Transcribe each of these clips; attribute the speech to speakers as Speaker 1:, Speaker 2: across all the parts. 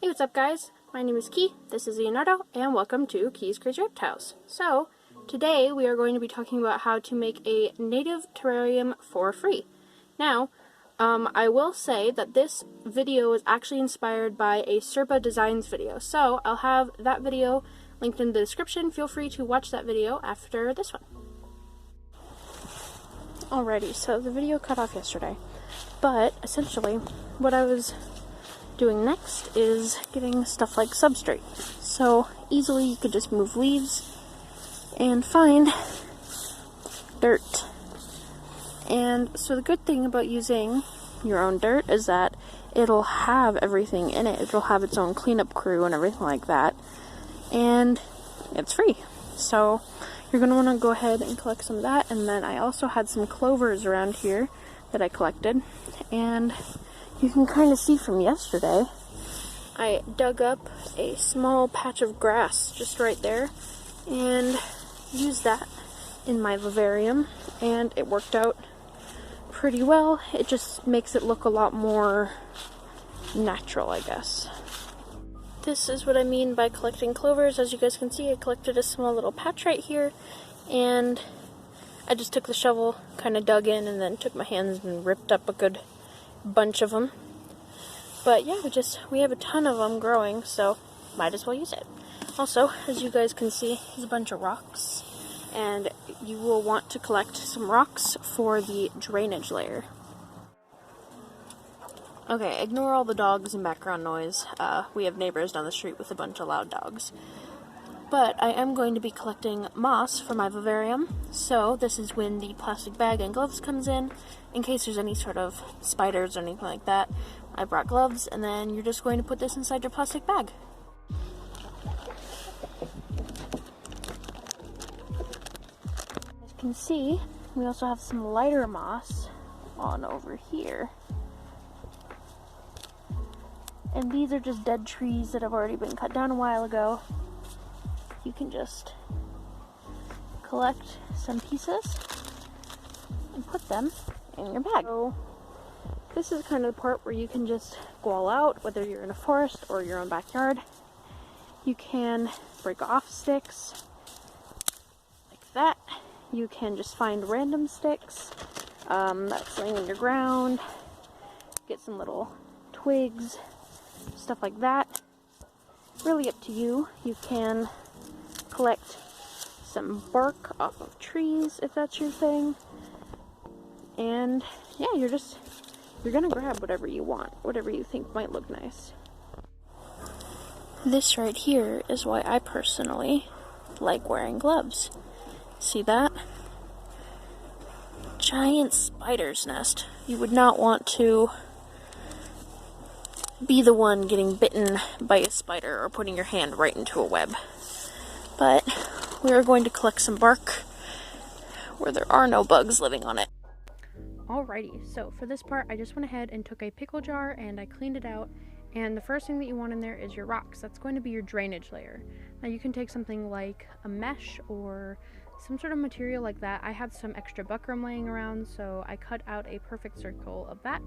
Speaker 1: Hey, what's up guys? My name is Key, this is Leonardo, and welcome to Key's Crazy Reptiles. So, today we are going to be talking about how to make a native terrarium for free. Now, I will say that this video is actually inspired by a Serpa Designs video, so I'll have that video linked in the description. Feel free to watch that video after this one. Alrighty, so the video cut off yesterday, but essentially what I was doing next is getting stuff like substrate. So easily you could just move leaves and find dirt. And so the good thing about using your own dirt is that it'll have everything in it. It'll have its own cleanup crew and everything like that. And it's free. So you're going to want to go ahead and collect some of that. And then I also had some clovers around here that I collected. And you can kind of see from yesterday, I dug up a small patch of grass just right there and used that in my vivarium, and it worked out pretty well. It just makes it look a lot more natural, I guess. This is what I mean by collecting clovers. As you guys can see, I collected a small little patch right here, and I just took the shovel, kind of dug in, and then took my hands and ripped up a good bunch of them. But yeah, we have a ton of them growing, so might as well use it. Also, as you guys can see, there's a bunch of rocks, and you will want to collect some rocks for the drainage layer. Okay, ignore all the dogs and background noise. We have neighbors down the street with a bunch of loud dogs. But I am going to be collecting moss for my vivarium, so this is when the plastic bag and gloves comes in case there's any sort of spiders or anything like that. I brought gloves, and then you're just going to put this inside your plastic bag. As you can see, we also have some lighter moss on over here. And these are just dead trees that have already been cut down a while ago. You can just collect some pieces and put them in your bag. So this is kind of the part where you can just go all out, whether you're in a forest or your own backyard. You can break off sticks like that. You can just find random sticks that's laying on your ground. Get some little twigs, stuff like that. Really up to you. You can collect some bark off of trees if that's your thing. And yeah, you're gonna grab whatever you want, whatever you think might look nice. This right here is why I personally like wearing gloves. See that? Giant spider's nest. You would not want to be the one getting bitten by a spider or putting your hand right into a web. But we are going to collect some bark where there are no bugs living on it. Alrighty, so for this part, I just went ahead and took a pickle jar and I cleaned it out. And the first thing that you want in there is your rocks. That's going to be your drainage layer. Now you can take something like a mesh or some sort of material like that. I had some extra buckram laying around, so I cut out a perfect circle of that.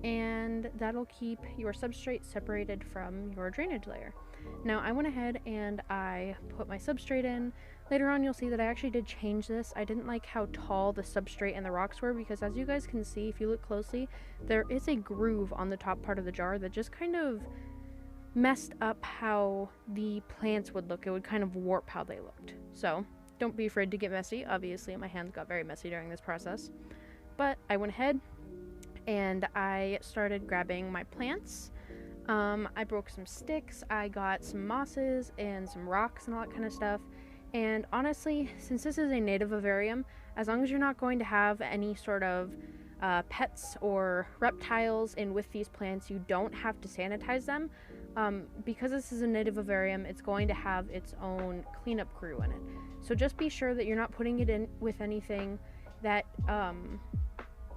Speaker 1: And that'll keep your substrate separated from your drainage layer. Now I went ahead and I put my substrate in. Later on you'll see that I actually did change this. I didn't like how tall the substrate and the rocks were, because as you guys can see, if you look closely, there is a groove on the top part of the jar that just kind of messed up how the plants would look. It would kind of warp how they looked. So don't be afraid to get messy. Obviously my hands got very messy during this process. But I went ahead and I started grabbing my plants. I broke some sticks, I got some mosses and some rocks and all that kind of stuff. And honestly, since this is a native vivarium, as long as you're not going to have any sort of pets or reptiles in with these plants, you don't have to sanitize them. Because this is a native vivarium, it's going to have its own cleanup crew in it. So just be sure that you're not putting it in with anything that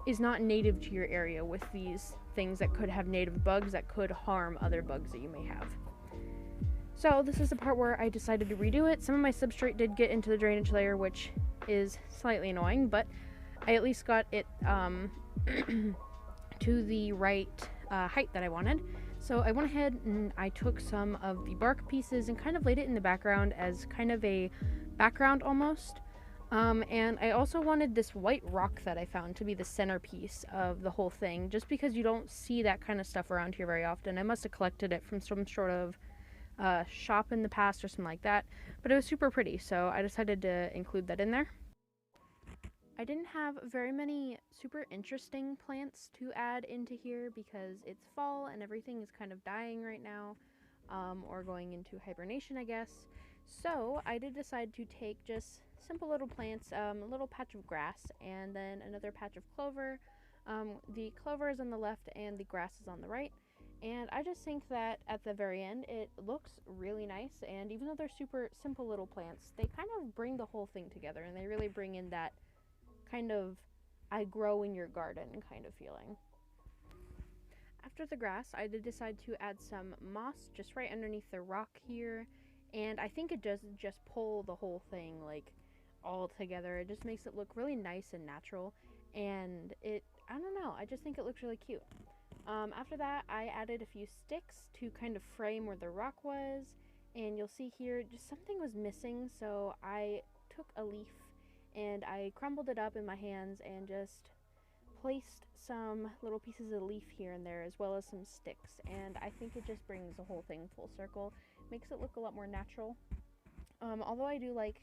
Speaker 1: is not native to your area, with these things that could have native bugs that could harm other bugs that you may have. So this is the part where I decided to redo it. Some of my substrate did get into the drainage layer, which is slightly annoying, but I at least got it to the right height that I wanted. So I went ahead and I took some of the bark pieces and kind of laid it in the background as kind of a background almost. And I also wanted this white rock that I found to be the centerpiece of the whole thing, just because you don't see that kind of stuff around here very often. I must have collected it from some sort of shop in the past or something like that, but it was super pretty, so I decided to include that in there. I didn't have very many super interesting plants to add into here because it's fall and everything is kind of dying right now, or going into hibernation, I guess. So I did decide to take just simple little plants, a little patch of grass, and then another patch of clover. The clover is on the left and the grass is on the right. And I just think that at the very end, it looks really nice. And even though they're super simple little plants, they kind of bring the whole thing together, and they really bring in that kind of I grow in your garden kind of feeling. After the grass, I did decide to add some moss just right underneath the rock here, and I think it does just pull the whole thing like all together. It just makes it look really nice and natural, and I don't know, I just think it looks really cute. After that, I added a few sticks to kind of frame where the rock was, and you'll see here just something was missing, so I took a leaf and I crumbled it up in my hands and just placed some little pieces of leaf here and there, as well as some sticks, and I think it just brings the whole thing full circle, makes it look a lot more natural. Although I do like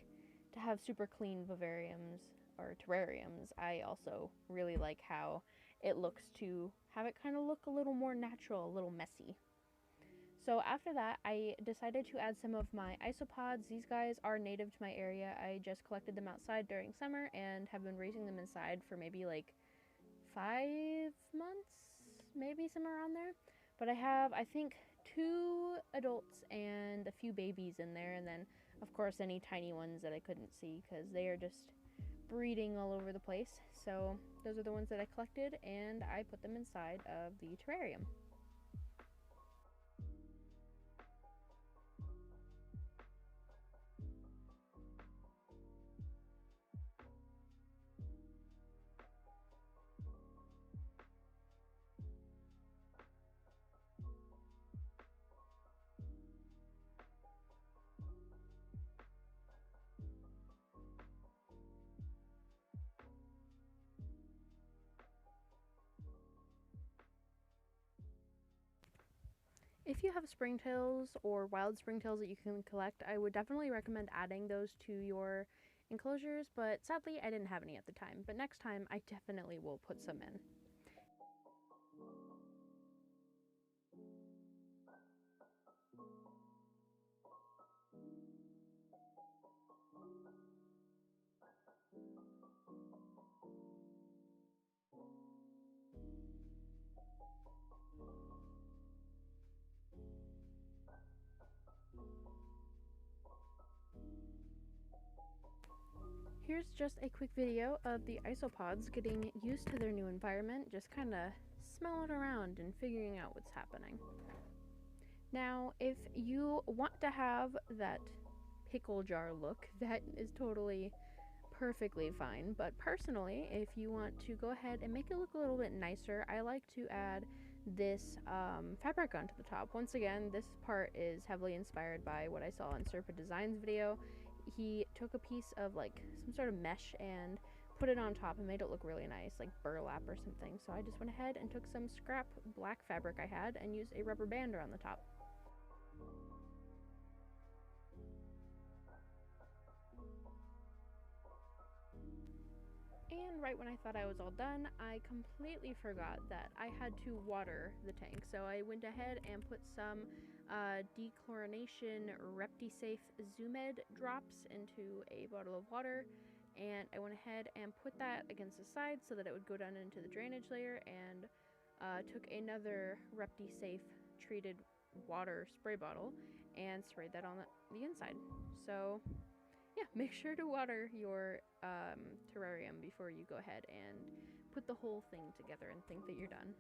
Speaker 1: to have super clean vivariums or terrariums, I also really like how it looks to have it kind of look a little more natural, a little messy. So after that, I decided to add some of my isopods. These guys are native to my area. I just collected them outside during summer and have been raising them inside for maybe like 5 months, maybe somewhere around there. But I have, I think, 2 adults and a few babies in there, and then of course any tiny ones that I couldn't see because they are just breeding all over the place. So those are the ones that I collected, and I put them inside of the terrarium. If you have springtails or wild springtails that you can collect, I would definitely recommend adding those to your enclosures, but sadly I didn't have any at the time. But next time I definitely will put some in. Here's just a quick video of the isopods getting used to their new environment, just kind of smelling around and figuring out what's happening. Now, if you want to have that pickle jar look, that is totally perfectly fine. But personally, if you want to go ahead and make it look a little bit nicer, I like to add this fabric onto the top. Once again, this part is heavily inspired by what I saw in Serpa Design's video. He took a piece of like some sort of mesh and put it on top and made it look really nice, like burlap or something. So I just went ahead and took some scrap black fabric I had and used a rubber band around the top. And right when I thought I was all done, I completely forgot that I had to water the tank. So I went ahead and put some dechlorination Reptisafe Zoomed drops into a bottle of water, and I went ahead and put that against the side so that it would go down into the drainage layer, and took another Reptisafe treated water spray bottle and sprayed that on the inside. So yeah, make sure to water your terrarium before you go ahead and put the whole thing together and think that you're done.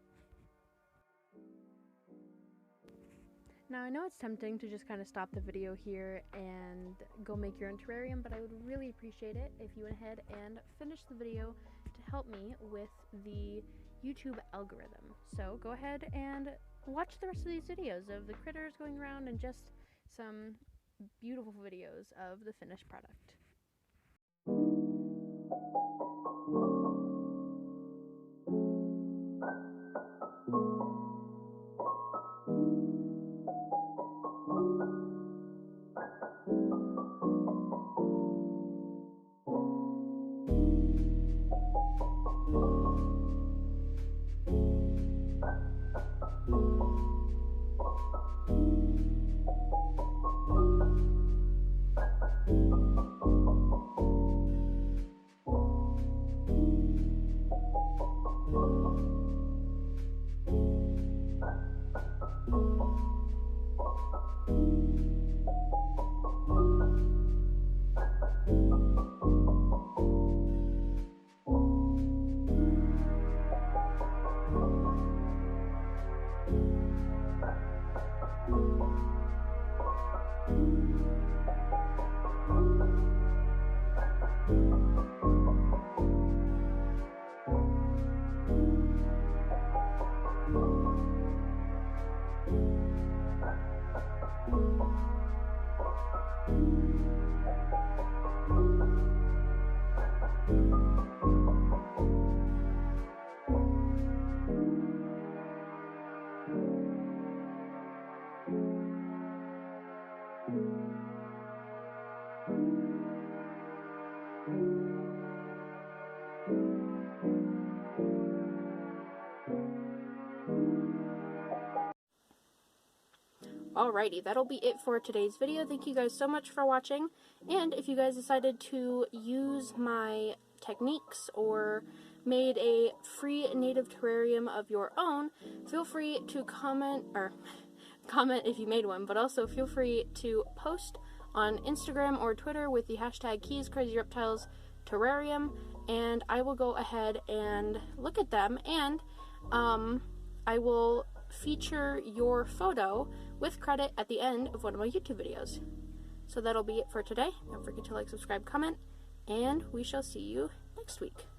Speaker 1: Now I know it's tempting to just kind of stop the video here and go make your own terrarium, but I would really appreciate it if you went ahead and finished the video to help me with the YouTube algorithm. So go ahead and watch the rest of these videos of the critters going around and just some beautiful videos of the finished product. Alrighty, that'll be it for today's video. Thank you guys so much for watching, and if you guys decided to use my techniques or made a free native terrarium of your own, feel free to comment if you made one, but also feel free to post on Instagram or Twitter with the hashtag #KeysCrazyReptilesTerrarium, and I will go ahead and look at them, and I will feature your photo with credit at the end of one of my YouTube videos. So that'll be it for today. Don't forget to like, subscribe, comment, and we shall see you next week.